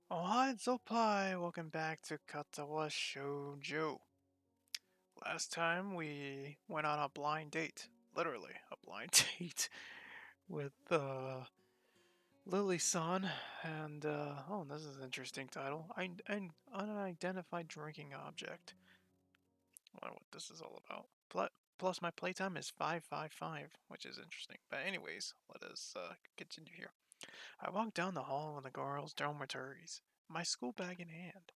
Oh, hi, it's Zopai. Welcome back to Katawa Shoujo. Last time we went on a blind date. Literally, a blind date with Lily-san and, oh, this is an interesting title. An unidentified drinking object. I wonder what this is all about. Plus, my playtime is 555, which is interesting. But, anyways, let us continue here. I walked down the hall in the girls' dormitories, my school bag in hand.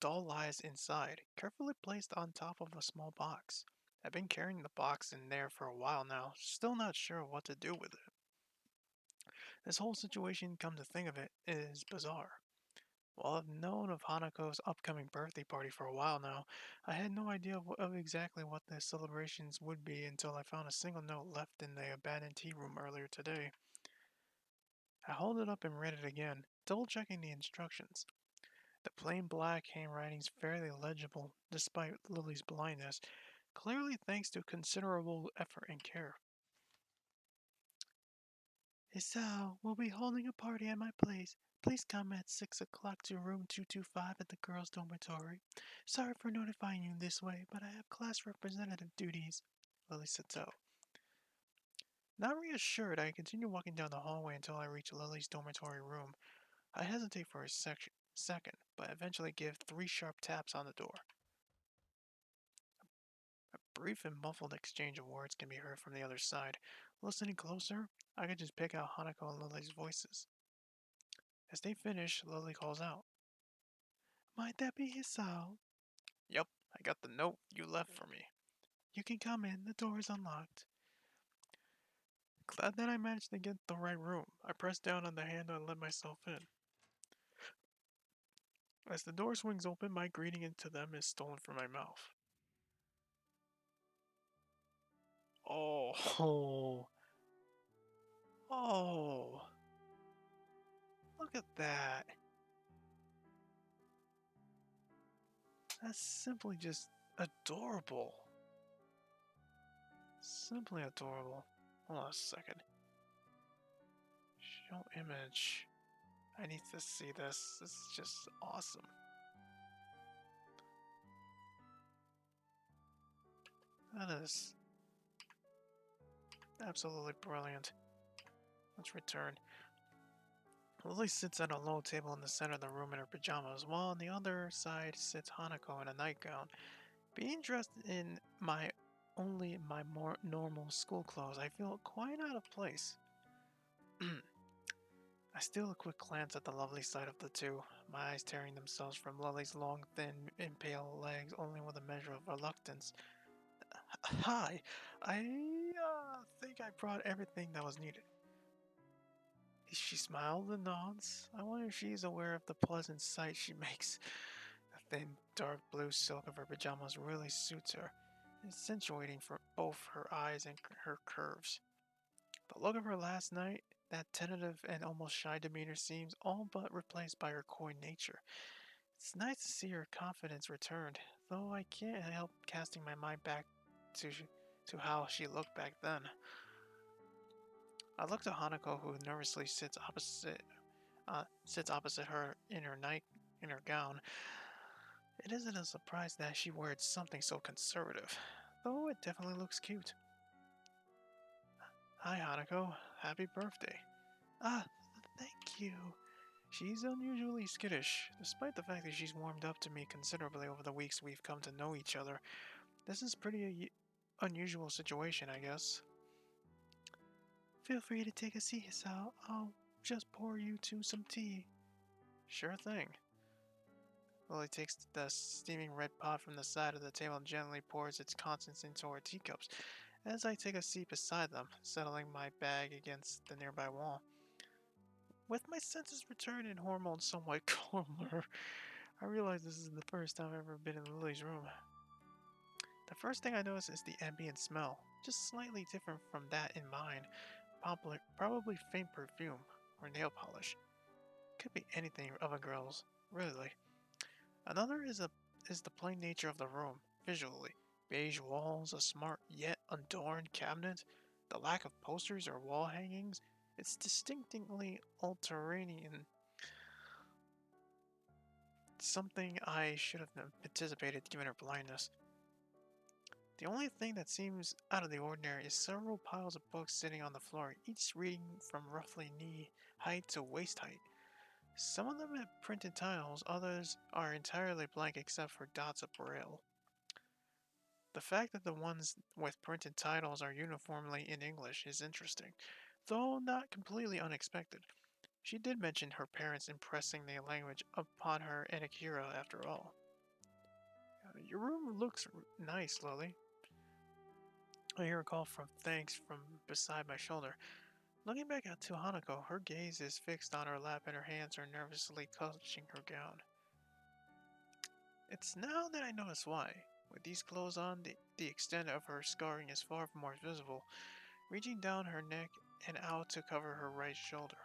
Doll lies inside, carefully placed on top of a small box. I've been carrying the box in there for a while now, still not sure what to do with it. This whole situation, come to think of it, is bizarre. While I've known of Hanako's upcoming birthday party for a while now, I had no idea of exactly what the celebrations would be until I found a single note left in the abandoned tea room earlier today. I hauled it up and read it again, double checking the instructions. The plain black handwriting is fairly legible despite Lily's blindness, clearly thanks to considerable effort and care. So, we'll be holding a party at my place. Please come at 6 o'clock to room 225 at the girls' dormitory. Sorry for notifying you this way, but I have class representative duties. Lily said so. Not reassured, I continue walking down the hallway until I reach Lily's dormitory room. I hesitate for a second, but eventually give 3 sharp taps on the door. A brief and muffled exchange of words can be heard from the other side. Listening closer, I could just pick out Hanako and Lily's voices. As they finish, Lily calls out, Might that be Hisao? Yup, I got the note you left for me. You can come in, the door is unlocked. Glad that I managed to get the right room. I press down on the handle and let myself in. As the door swings open, my greeting into them is stolen from my mouth. Oh, oh, oh, look at that. That's simply just adorable. Simply adorable. Hold on a second. Show image. I need to see this. This is just awesome. That is absolutely brilliant. Let's return. Lily sits at a low table in the center of the room in her pajamas, while on the other side sits Hanako in a nightgown. Being dressed in my more normal school clothes, I feel quite out of place. I steal a quick glance at the lovely sight of the two, my eyes tearing themselves from Lily's long, thin, and pale legs only with a measure of reluctance. Hi, I think I brought everything that was needed. She smiled and nods. I wonder if she's aware of the pleasant sight she makes. The thin, dark blue silk of her pajamas really suits her, accentuating for both her eyes and her curves. The look of her last night, that tentative and almost shy demeanor seems all but replaced by her coy nature. It's nice to see her confidence returned, though I can't help casting my mind back to how she looked back then. I look to Hanako, who nervously sits opposite her in her gown. It isn't a surprise that she wears something so conservative, though it definitely looks cute. Hi, Hanako. Happy birthday. Ah, thank you. She's unusually skittish, despite the fact that she's warmed up to me considerably over the weeks we've come to know each other. This is pretty unusual situation, I guess. Feel free to take a seat, Sal. I'll just pour you two some tea. Sure thing. Lily takes the steaming red pot from the side of the table and gently pours its contents into her teacups as I take a seat beside them, settling my bag against the nearby wall. With my senses returned and hormones somewhat calmer, I realize this is the first time I've ever been in Lily's room. The first thing I notice is the ambient smell, just slightly different from that in mine. Probably faint perfume or nail polish. Could be anything of a girl's, really. Another is the plain nature of the room, visually. Beige walls, a smart yet adorned cabinet, the lack of posters or wall hangings. It's distinctly Ulteranian. something I should have anticipated given her blindness. The only thing that seems out of the ordinary is several piles of books sitting on the floor, each reading from roughly knee height to waist height. Some of them have printed titles, others are entirely blank except for dots of braille. The fact that the ones with printed titles are uniformly in English is interesting, though not completely unexpected. She did mention her parents impressing the language upon her and Akira after all. Your room looks nice, Lily. I hear a call from thanks from beside my shoulder. Looking back at to Hanako, her gaze is fixed on her lap and her hands are nervously clutching her gown. It's now that I notice why. With these clothes on, the extent of her scarring is far more visible, reaching down her neck and out to cover her right shoulder.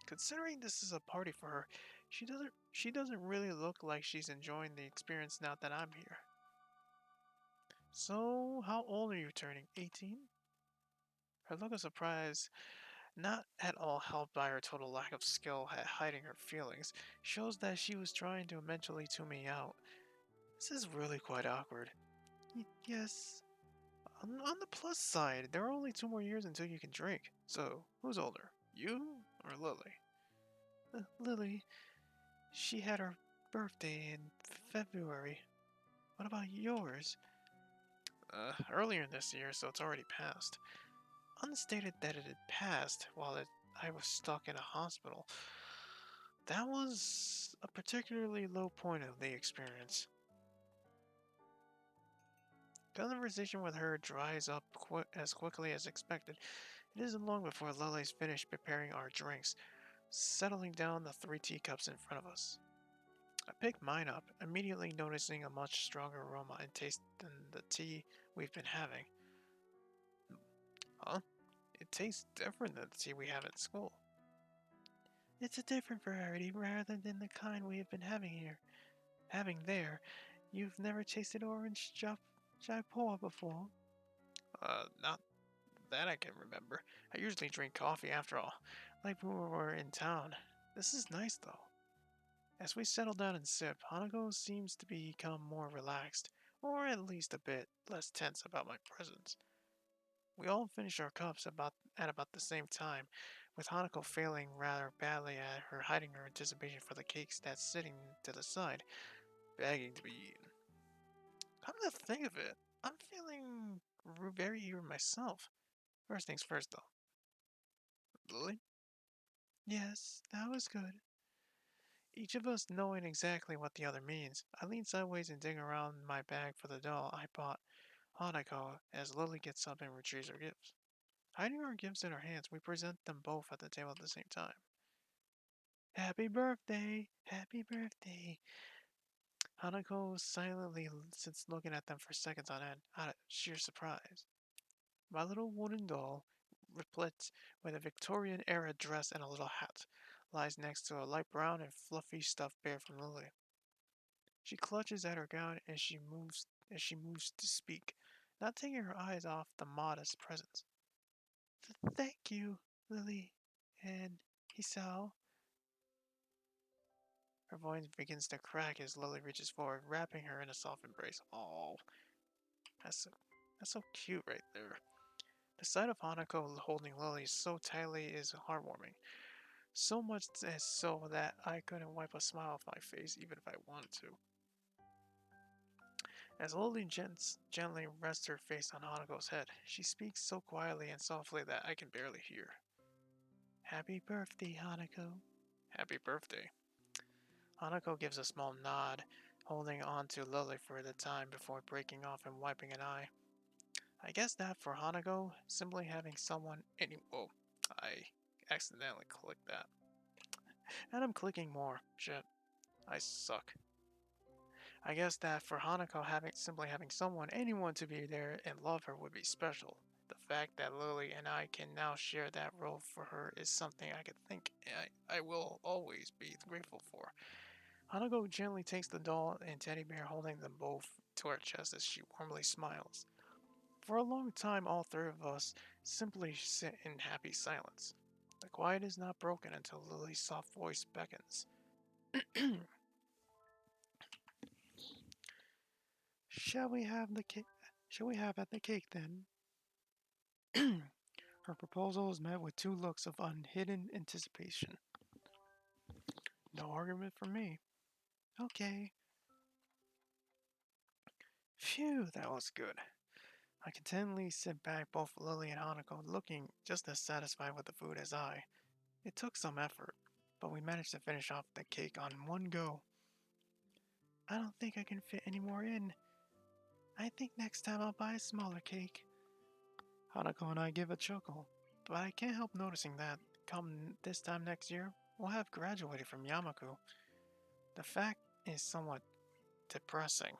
Considering this is a party for her, she doesn't really look like she's enjoying the experience now that I'm here. So, how old are you turning? 18? Her look of surprise, not at all helped by her total lack of skill at hiding her feelings, shows that she was trying to mentally tune me out. This is really quite awkward. Yes. On the plus side, there are only 2 more years until you can drink. So, who's older? You or Lily? Lily. She had her birthday in February. What about yours? Earlier this year, so it's already passed. Unstated that it had passed while I was stuck in a hospital. That was a particularly low point of the experience. Conversation with her dries up as quickly as expected. It isn't long before Lily's finished preparing our drinks, settling down the 3 teacups in front of us. I picked mine up, immediately noticing a much stronger aroma and taste than the tea we've been having. Huh? It tastes different than the tea we have at school. It's a different variety rather than the kind we have been having here. Having there, you've never tasted orange Jaipur before? Not that I can remember. I usually drink coffee after all, like when we were in town. This is nice though. As we settle down and sip, Hanako seems to become more relaxed, or at least a bit less tense about my presence. We all finish our cups at about the same time, with Hanako failing rather badly at her hiding her anticipation for the cakes that's sitting to the side, begging to be eaten. Come to think of it, I'm feeling very eager myself. First things first, though. Lily? Yes, that was good. Each of us knowing exactly what the other means, I lean sideways and dig around my bag for the doll I bought Hanako as Lily gets up and retrieves her gifts. Hiding our gifts in her hands, we present them both at the table at the same time. Happy birthday! Happy birthday! Hanako silently sits looking at them for seconds on end, out of sheer surprise. My little wooden doll, replete with a Victorian era dress and a little hat, lies next to a light brown and fluffy stuffed bear from Lily. She clutches at her gown as she moves to speak, not taking her eyes off the modest presents. Thank you, Lily and Hisao. Her voice begins to crack as Lily reaches forward, wrapping her in a soft embrace. Oh, that's so, that's so cute right there. The sight of Hanako holding Lily so tightly is heartwarming. So much as so that I couldn't wipe a smile off my face even if I wanted to. As Lily gently rests her face on Hanako's head, she speaks so quietly and softly that I can barely hear. Happy birthday, Hanako. Happy birthday. Hanako gives a small nod, holding on to Lily for the time before breaking off and wiping an eye. I guess that for Hanako, simply having someone whoa, I accidentally clicked that. And I'm clicking more. Shit. I suck. I guess that for Hanako, simply having anyone to be there and love her would be special. The fact that Lily and I can now share that role for her is something I could think I will always be grateful for. Hanako gently takes the doll and teddy bear, holding them both to her chest as she warmly smiles. For a long time, all 3 of us simply sit in happy silence. The quiet is not broken until Lily's soft voice beckons. Shall we have the cake? Shall we have at the cake then? Her proposal is met with two looks of unhidden anticipation. No argument from me. Okay. Phew, that was good. I contentedly sit back, both Lily and Hanako looking just as satisfied with the food as I. It took some effort, but we managed to finish off the cake on one go. I don't think I can fit any more in. I think next time I'll buy a smaller cake. Hanako and I give a chuckle, but I can't help noticing that, come this time next year, we'll have graduated from Yamaku. The fact is somewhat depressing,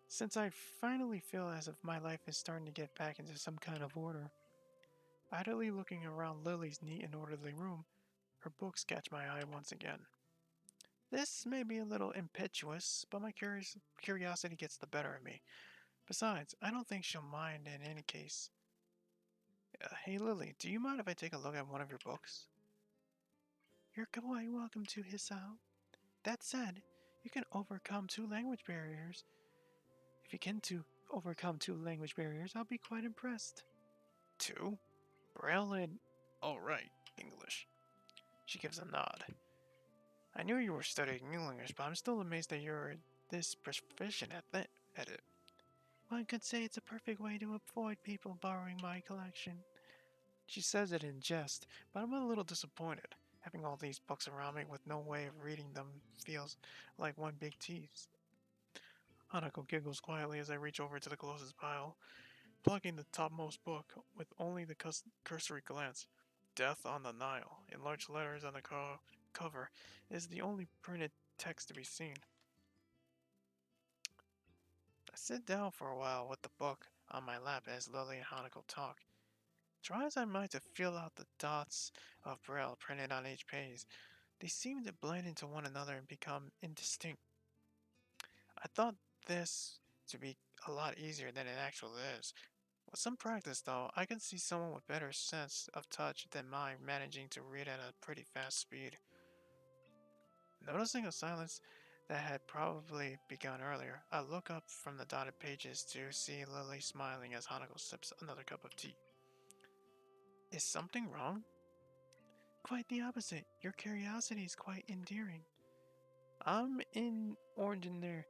since I finally feel as if my life is starting to get back into some kind of order. Idly looking around Lily's neat and orderly room, her books catch my eye once again. This may be a little impetuous, but my curiosity gets the better of me. Besides, I don't think she'll mind in any case. Hey Lily, do you mind if I take a look at one of your books? You're quite welcome to, Hisao. That said, you can overcome two language barriers. If you can overcome two language barriers, I'll be quite impressed. Two? Braille and... Oh, right, English. She gives a nod. I knew you were studying English, but I'm still amazed that you're this proficient at it. One could say it's a perfect way to avoid people borrowing my collection. She says it in jest, but I'm a little disappointed. Having all these books around me with no way of reading them feels like one big tease. Hanako giggles quietly as I reach over to the closest pile, plucking the topmost book with only the cursory glance. Death on the Nile, in large letters on the cover, is the only printed text to be seen. I sit down for a while with the book on my lap as Lily and Hanako talk. Try as I might to feel out the dots of braille printed on each page, they seem to blend into one another and become indistinct. I thought this to be a lot easier than it actually is. With some practice, though, I can see someone with better sense of touch than mine managing to read at a pretty fast speed. Noticing a silence that had probably begun earlier, I look up from the dotted pages to see Lily smiling as Hanako sips another cup of tea. Is something wrong? Quite the opposite. Your curiosity is quite endearing. I'm inordinate,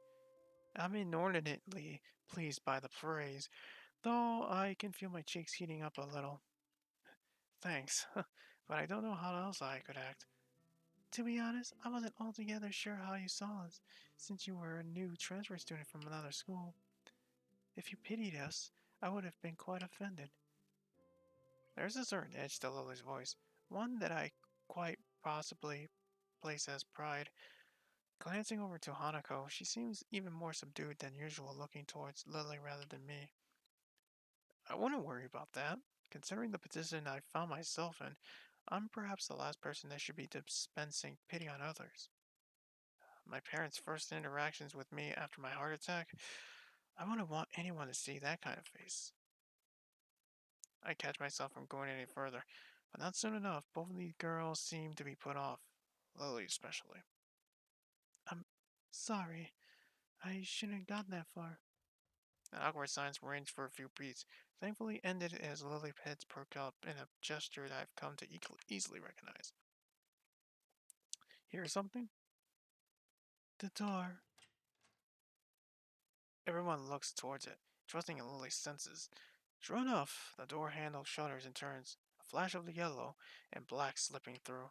I'm inordinately pleased by the praise, though I can feel my cheeks heating up a little. Thanks, but I don't know how else I could act. To be honest, I wasn't altogether sure how you saw us, since you were a new transfer student from another school. If you pitied us, I would have been quite offended. There's a certain edge to Lily's voice, one that I quite possibly place as pride. Glancing over to Hanako, she seems even more subdued than usual, looking towards Lily rather than me. I wouldn't worry about that. Considering the position I found myself in, I'm perhaps the last person that should be dispensing pity on others. My parents' first interactions with me after my heart attack, I wouldn't want anyone to see that kind of face. I catch myself from going any further, but not soon enough. Both of these girls seem to be put off, Lily especially. I'm sorry. I shouldn't have gotten that far. An awkward silence ranged for a few beats, thankfully ended as Lily's head perked up in a gesture that I've come to easily recognize. Hear something? The door. Everyone looks towards it, trusting in Lily's senses. Sure enough, the door handle shudders and turns, a flash of the yellow and black slipping through.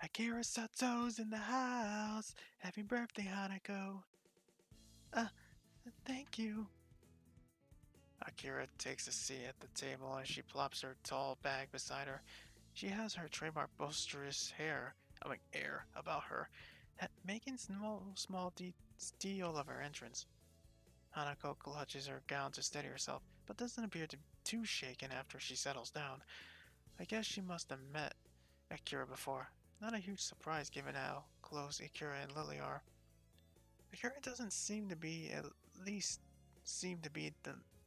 Akira Sato's in the house! Happy birthday, Hanako! Uh, thank you. Akira takes a seat at the table as she plops her tall bag beside her. She has her trademark boisterous air about her, making small deal of her entrance. Hanako clutches her gown to steady herself, but doesn't appear to be too shaken after she settles down. I guess she must have met Akira before. Not a huge surprise given how close Akira and Lily are. Akira doesn't seem to be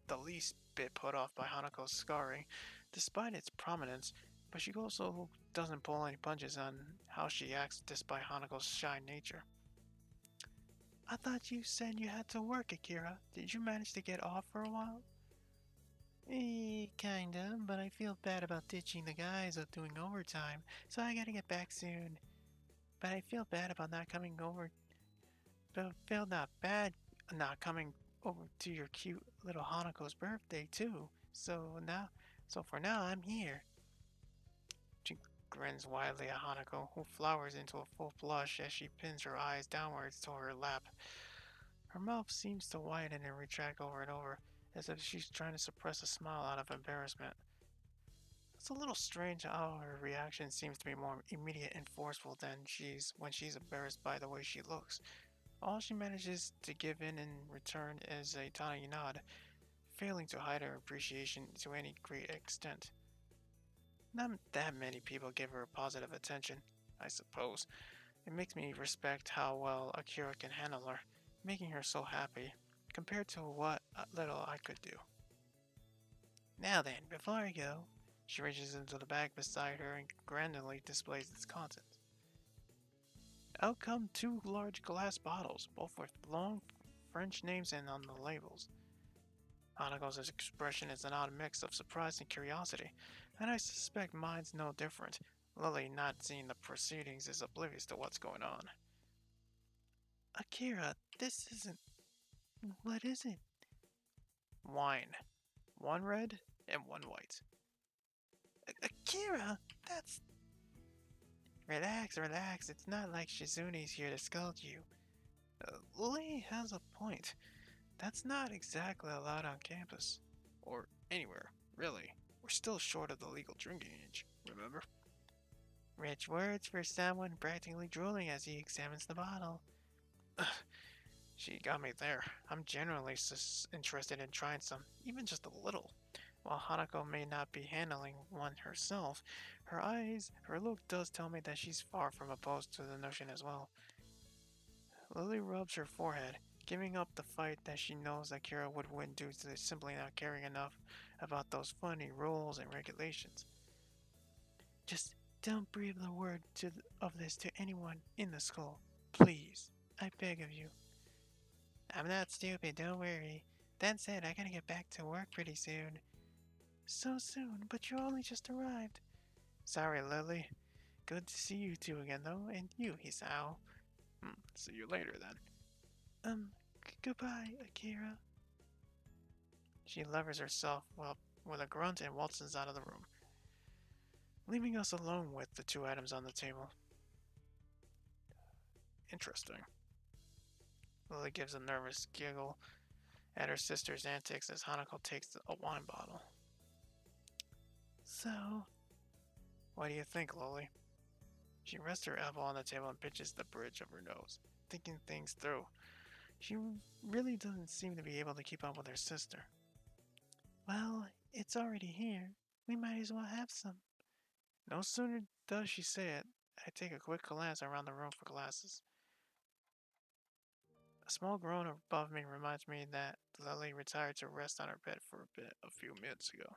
the least bit put off by Hanako's scarring, despite its prominence, but she also doesn't pull any punches on how she acts despite Hanako's shy nature. I thought you said you had to work, Akira. Did you manage to get off for a while? Kinda, but I feel bad about ditching the guys of doing overtime, so I gotta get back soon. But I feel bad about not coming over, but feel not bad not coming over to your cute little Hanako's birthday too. So for now, I'm here. She grins widely at Hanako, who flowers into a full blush as she pins her eyes downwards to her lap. Her mouth seems to widen and retract over and over, as if she's trying to suppress a smile out of embarrassment. It's a little strange how her reaction seems to be more immediate and forceful than she's when she's embarrassed by the way she looks. All she manages to give in return is a tiny nod, failing to hide her appreciation to any great extent. Not that many people give her positive attention, I suppose. It makes me respect how well Akira can handle her, making her so happy, compared to what little I could do. Now then, before I go, she reaches into the bag beside her and grandly displays its contents. Out come two large glass bottles, both with long French names and on the labels. Hanako's expression is an odd mix of surprise and curiosity, and I suspect mine's no different. Lily, not seeing the proceedings, is oblivious to what's going on. Akira, this isn't. What is it? Wine. One red and one white. Akira, that's. Relax, relax. It's not like Shizune's here to scold you. Lily has a point. That's not exactly allowed on campus. Or anywhere, really. We're still short of the legal drinking age, remember? Rich words for someone practically drooling as he examines the bottle. She got me there. I'm genuinely interested in trying some, even just a little. While Hanako may not be handling one herself, her look does tell me that she's far from opposed to the notion as well. Lily rubs her forehead, giving up the fight that she knows Akira would win due to simply not caring enough about those funny rules and regulations. Just don't breathe a word of this to anyone in the school. Please. I beg of you. I'm not stupid, don't worry. That said, I gotta get back to work pretty soon. So soon, but you only just arrived. Sorry, Lily. Good to see you two again, though, and you, Hisao. See you later, then. Goodbye, Akira. She levers herself with a grunt and waltzes out of the room, leaving us alone with the two items on the table. Interesting. Lily gives a nervous giggle at her sister's antics as Hanako takes a wine bottle. So, what do you think, Lily? She rests her elbow on the table and pinches the bridge of her nose, thinking things through. She really doesn't seem to be able to keep up with her sister. Well, it's already here. We might as well have some. No sooner does she say it, I take a quick glance around the room for glasses. A small groan above me reminds me that Lily retired to rest on her bed for a bit a few minutes ago.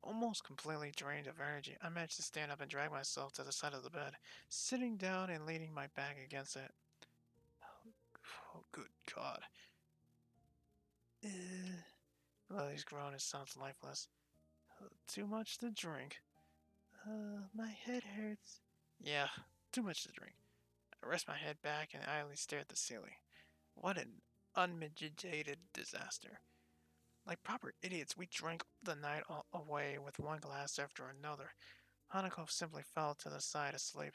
Almost completely drained of energy, I managed to stand up and drag myself to the side of the bed, sitting down and leaning my back against it. Oh, good God. Lily's groan sounds lifeless. Too much to drink. My head hurts. Yeah, too much to drink. I rest my head back and idly stare at the ceiling. What an unmitigated disaster. Like proper idiots, we drank the night away with one glass after another. Hanako simply fell to the side asleep,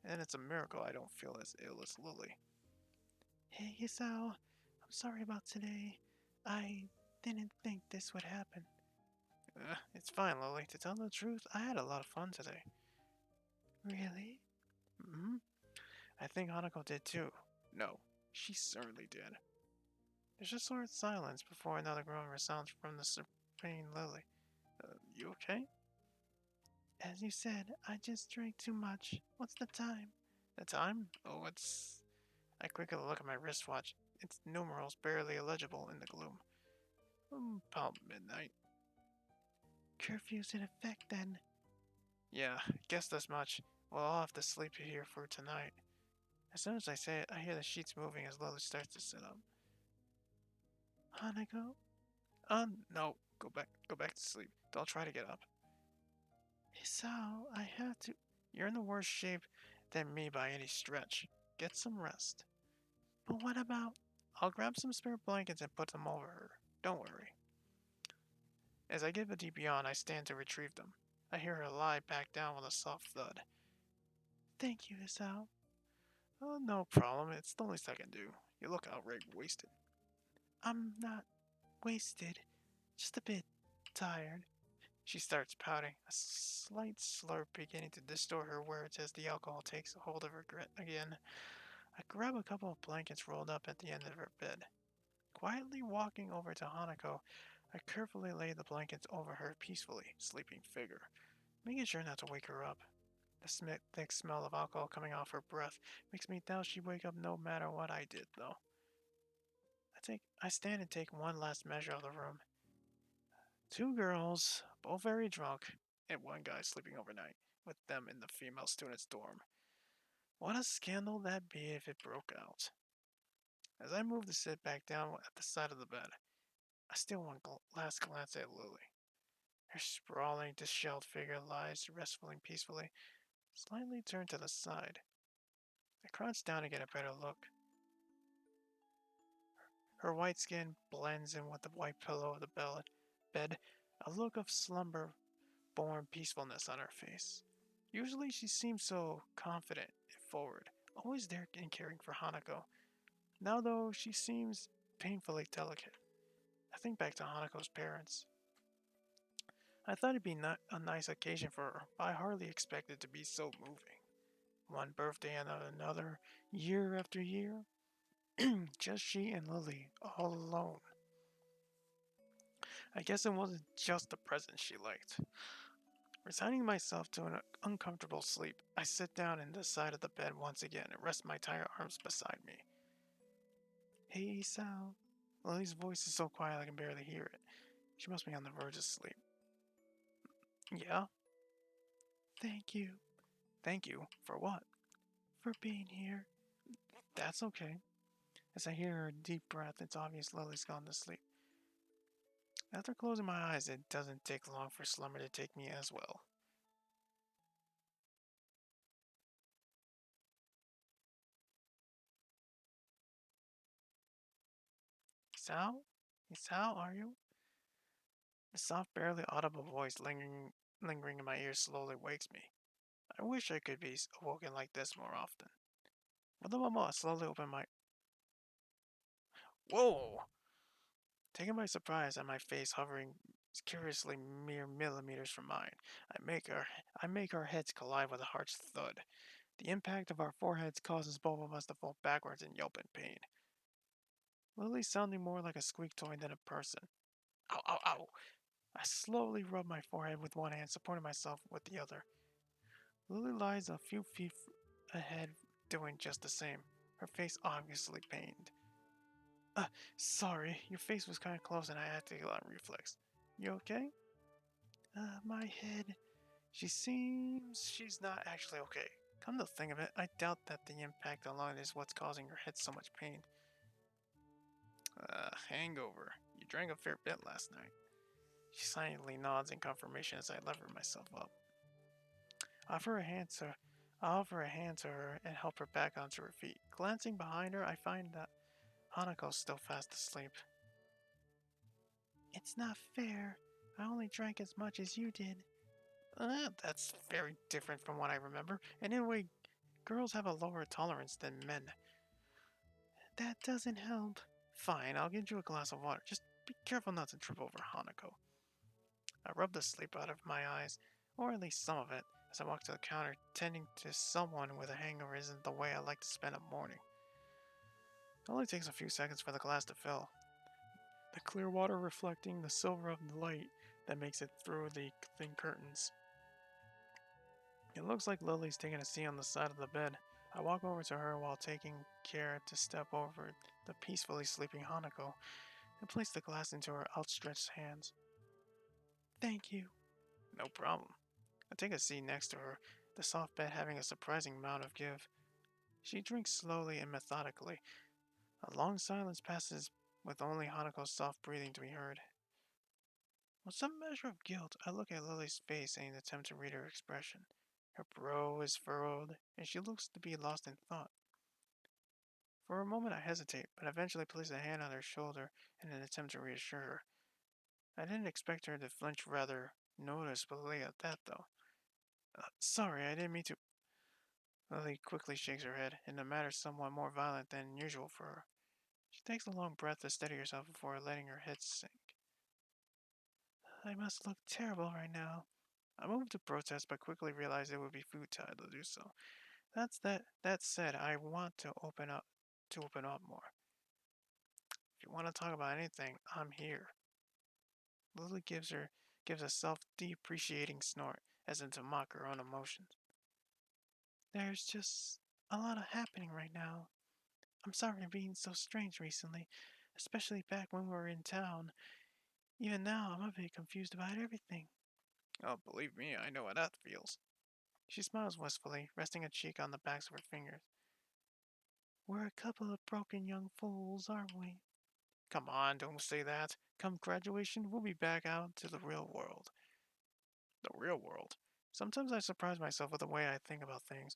and it's a miracle I don't feel as ill as Lily. Hey, Hisao, I'm sorry about today. I didn't think this would happen. It's fine, Lily. To tell the truth, I had a lot of fun today. Really? Hmm? I think Hanako did too. No, she certainly did. There's a short silence before another groan resounds from the serene Lily. You okay? As you said, I just drank too much. What's the time? The time? Oh, it's... I quickly look at my wristwatch. Its numerals barely illegible in the gloom. About midnight. Curfew's in effect then. Yeah, guessed as much. Well, I'll have to sleep here for tonight. As soon as I say it, I hear the sheets moving as Lily starts to sit up. Hanako? No. Go back to sleep. Don't try to get up. Isao, I have to. You're in the worse shape than me by any stretch. Get some rest. But what about? I'll grab some spare blankets and put them over her. Don't worry. As I give a deep yawn, I stand to retrieve them. I hear her lie back down with a soft thud. Thank you, Isao. Oh, no problem. It's the least I can do. You look outright wasted. I'm not wasted. Just a bit tired. She starts pouting, a slight slurp beginning to distort her words as the alcohol takes hold of her grit again. I grab a couple of blankets rolled up at the end of her bed. Quietly walking over to Hanako, I carefully lay the blankets over her peacefully sleeping figure, making sure not to wake her up. The thick smell of alcohol coming off her breath makes me doubt she'd wake up no matter what I did, though. I stand and take one last measure of the room. Two girls, both very drunk, and one guy sleeping overnight with them in the female student's dorm. What a scandal that'd be if it broke out. As I move to sit back down at the side of the bed, I steal one last glance at Lily. Her sprawling, disheveled figure lies restfully peacefully, slightly turned to the side. I crouch down to get a better look. Her white skin blends in with the white pillow of the bed, a look of slumber-born peacefulness on her face. Usually she seems so confident and forward, always there and caring for Hanako. Now, though, she seems painfully delicate. I think back to Hanako's parents. I thought it'd be a nice occasion for her, but I hardly expected it to be so moving. One birthday and another, year after year. Just she and Lily, all alone. I guess it wasn't just the present she liked. Resigning myself to an uncomfortable sleep, I sit down in the side of the bed once again and rest my tired arms beside me. Hey, Sal. Lily's voice is so quiet I can barely hear it. She must be on the verge of sleep. Yeah? Thank you. Thank you? For what? For being here. That's okay. As I hear her deep breath, it's obvious Lily's gone to sleep. After closing my eyes, it doesn't take long for slumber to take me as well. Sal? Sal, are you? The soft, barely audible voice lingering in my ears slowly wakes me. I wish I could be awoken like this more often. With a moment, I slowly open my... Whoa! Taken by surprise and my face hovering curiously mere millimeters from mine, I make our heads collide with a harsh thud. The impact of our foreheads causes both of us to fall backwards and yelp in pain. Lily sounding more like a squeak toy than a person. Ow, ow, ow! I slowly rub my forehead with one hand, supporting myself with the other. Lily lies a few feet ahead, doing just the same, her face obviously pained. Sorry, your face was kind of close and I had to get on reflex. You okay? My head. She's not actually okay. Come to think of it, I doubt that the impact alone is what's causing her head so much pain. Hangover. You drank a fair bit last night. She silently nods in confirmation as I lever myself up. I offer a hand to her and help her back onto her feet. Glancing behind her, I find that Hanako's still fast asleep. It's not fair. I only drank as much as you did. That's very different from what I remember. And in a way, girls have a lower tolerance than men. That doesn't help. Fine, I'll get you a glass of water. Just be careful not to trip over Hanako. I rub the sleep out of my eyes, or at least some of it, as I walk to the counter. Tending to someone with a hangover isn't the way I like to spend a morning. It only takes a few seconds for the glass to fill, the clear water reflecting the silver of the light that makes it through the thin curtains. It looks like Lily's taking a seat on the side of the bed. I walk over to her while taking care to step over the peacefully sleeping Hanako and place the glass into her outstretched hands. Thank you. No problem. I take a seat next to her, the soft bed having a surprising amount of give. She drinks slowly and methodically. A long silence passes with only Hanako's soft breathing to be heard. With some measure of guilt, I look at Lily's face and attempt to read her expression. Her brow is furrowed, and she looks to be lost in thought. For a moment I hesitate, but eventually place a hand on her shoulder in an attempt to reassure her. I didn't expect her to flinch rather noticeably at that, though. Sorry, I didn't mean to. Lily quickly shakes her head, in a manner somewhat more violent than usual for her. She takes a long breath to steady herself before letting her head sink. I must look terrible right now. I moved to protest, but quickly realized it would be futile to do so. That said, I want to open up more. If you want to talk about anything, I'm here. Lily gives a self-depreciating snort, as if to mock her own emotions. There's just a lot of happening right now. I'm sorry for being so strange recently, especially back when we were in town. Even now, I'm a bit confused about everything. Oh, believe me, I know how that feels. She smiles wistfully, resting a cheek on the backs of her fingers. We're a couple of broken young fools, aren't we? Come on, don't say that. Come graduation, we'll be back out to the real world. The real world? Sometimes I surprise myself with the way I think about things.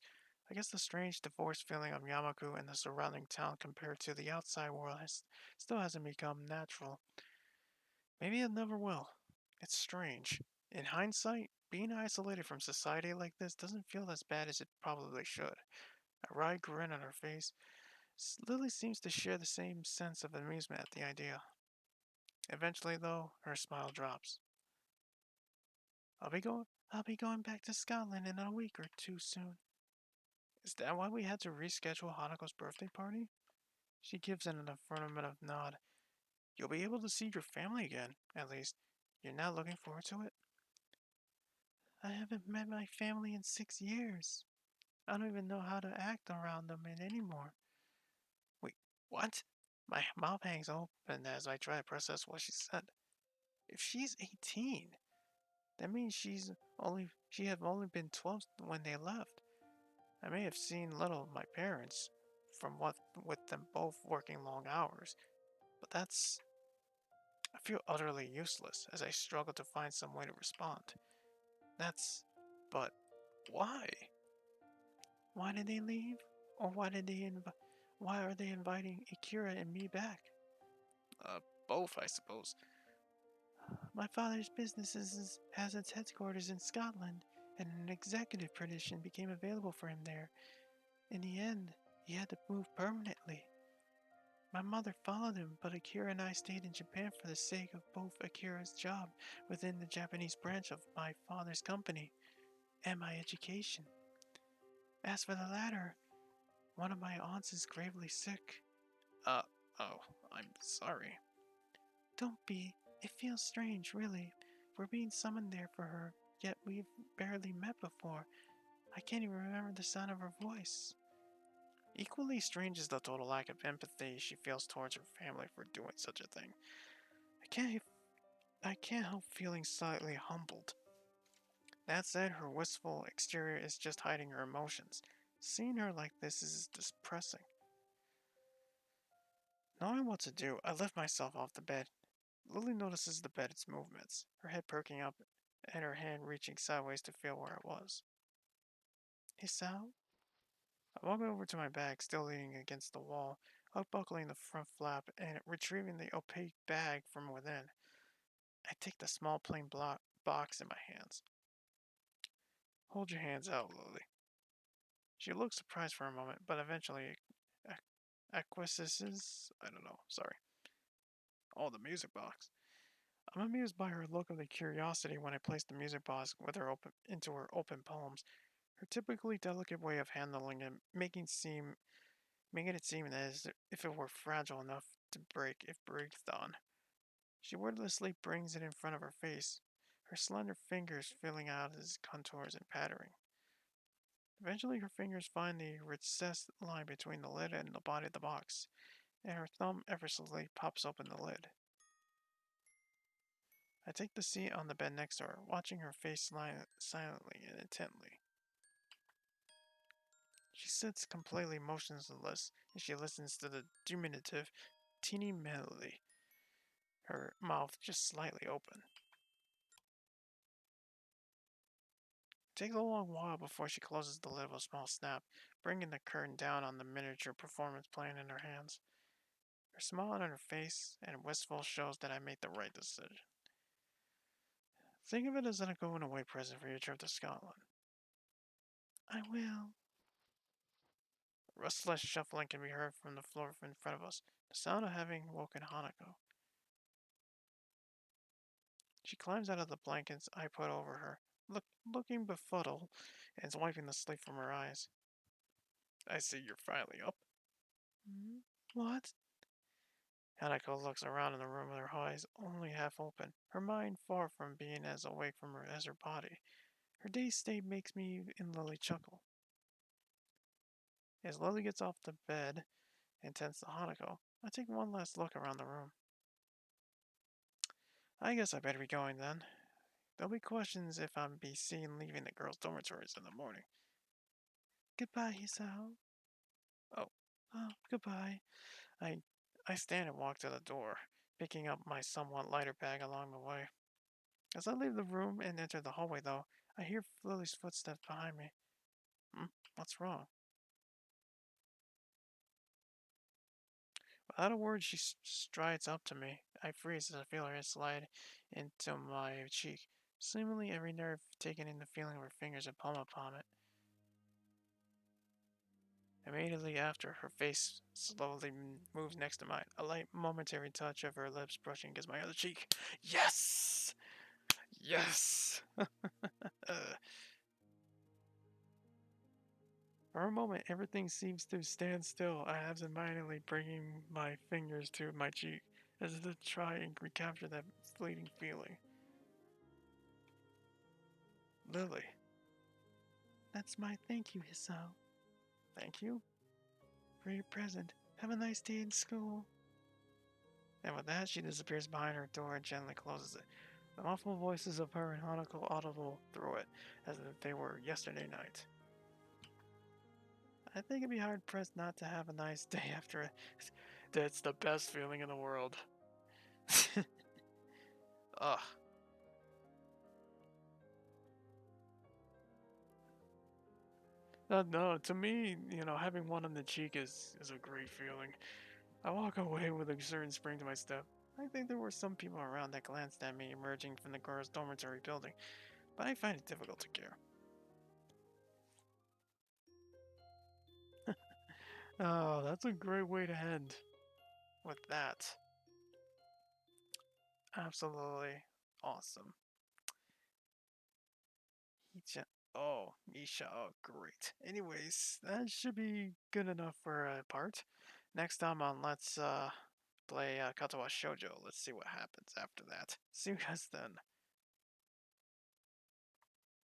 I guess the strange divorced feeling of Yamaku and the surrounding town compared to the outside world still hasn't become natural. Maybe it never will. It's strange. In hindsight, being isolated from society like this doesn't feel as bad as it probably should. A wry grin on her face, Lily seems to share the same sense of amusement at the idea. Eventually, though, her smile drops. I'll be going back to Scotland in a week or two soon. Is that why we had to reschedule Hanako's birthday party? She gives it an affirmative nod. You'll be able to see your family again, at least. You're not looking forward to it? I haven't met my family in 6 years. I don't even know how to act around them anymore. Wait, what? My mouth hangs open as I try to process what she said. If she's 18, that means she have only been 12 when they left. I may have seen little of my parents, from what with them both working long hours, but I feel utterly useless as I struggle to find some way to respond. That's but why? Why did they leave? Or why are they inviting Akira and me back? Both, I suppose. My father's has its headquarters in Scotland, and an executive position became available for him there. In the end, he had to move permanently. My mother followed him, but Akira and I stayed in Japan for the sake of both Akira's job within the Japanese branch of my father's company and my education. As for the latter, one of my aunts is gravely sick. Uh, oh, I'm sorry. Don't be. It feels strange, really. We're being summoned there for her, yet we've barely met before. I can't even remember the sound of her voice. Equally strange is the total lack of empathy she feels towards her family for doing such a thing. I can't I can't help feeling slightly humbled. That said, her wistful exterior is just hiding her emotions. Seeing her like this is depressing. Knowing what to do, I lift myself off the bed. Lily notices the bed's movements, her head perking up and her hand reaching sideways to feel where it was. Isao? I walk over to my bag, still leaning against the wall, unbuckling the front flap and retrieving the opaque bag from within. I take the small plain box in my hands. Hold your hands out, Lily. She looks surprised for a moment, but eventually acquiesces. I don't know, sorry. Oh, the music box. I'm amused by her look of the curiosity when I place the music box with her into her open palms. Her typically delicate way of handling it, making it seem as if it were fragile enough to break if breathed on. She wordlessly brings it in front of her face, her slender fingers filling out its contours and patterning. Eventually, her fingers find the recessed line between the lid and the body of the box, and her thumb effortlessly pops open the lid. I take the seat on the bed next to her, watching her face silently and intently. She sits completely motionless as she listens to the diminutive, teeny melody, her mouth just slightly open. It takes a long while before she closes the lid with a small snap, bringing the curtain down on the miniature performance playing in her hands. Her smile on her face and wistful shows that I made the right decision. Think of it as a going away present for your trip to Scotland. I will. Restless shuffling can be heard from the floor in front of us, the sound of having woken Hanako. She climbs out of the blankets I put over her, looking befuddled, and is wiping the sleep from her eyes. I see you're finally up. Hmm? What? Hanako looks around in the room with her eyes only half open, her mind far from being as awake from her as her body. Her dazed state makes me and Lily chuckle. As Lily gets off the bed and tends to Hanako, I take one last look around the room. I guess I better be going then. There'll be questions if I'm be seen leaving the girls' dormitories in the morning. Goodbye, Hisao. Oh, goodbye. I I stand and walk to the door, picking up my somewhat lighter bag along the way. As I leave the room and enter the hallway, though, I hear Lily's footsteps behind me. Hmm? What's wrong? Without a word, she strides up to me. I freeze as I feel her hand slide into my cheek, seemingly every nerve taken in the feeling of her fingers and palm upon it. Immediately after, her face slowly moves next to mine, a light momentary touch of her lips brushing against my other cheek. Yes! Yes! For a moment, everything seems to stand still, absentmindedly bringing my fingers to my cheek, as if to try and recapture that fleeting feeling. Lily. That's my thank you, Hisao. Thank you for your present. Have a nice day in school. And with that, she disappears behind her door and gently closes it. The muffled voices of her and Hanako audible through it, as if they were yesterday night. I think it'd be hard pressed not to have a nice day after it. That's the best feeling in the world. Ugh. No, to me, having one on the cheek is a great feeling. I walk away with a certain spring to my step. I think there were some people around that glanced at me emerging from the girls' dormitory building, but I find it difficult to care. Oh, that's a great way to end with that. Absolutely awesome. Icha. Oh, Misha. Oh, great. Anyways, that should be good enough for a part. Next time on Let's play Katawa Shoujo. Let's see what happens after that. See you guys then.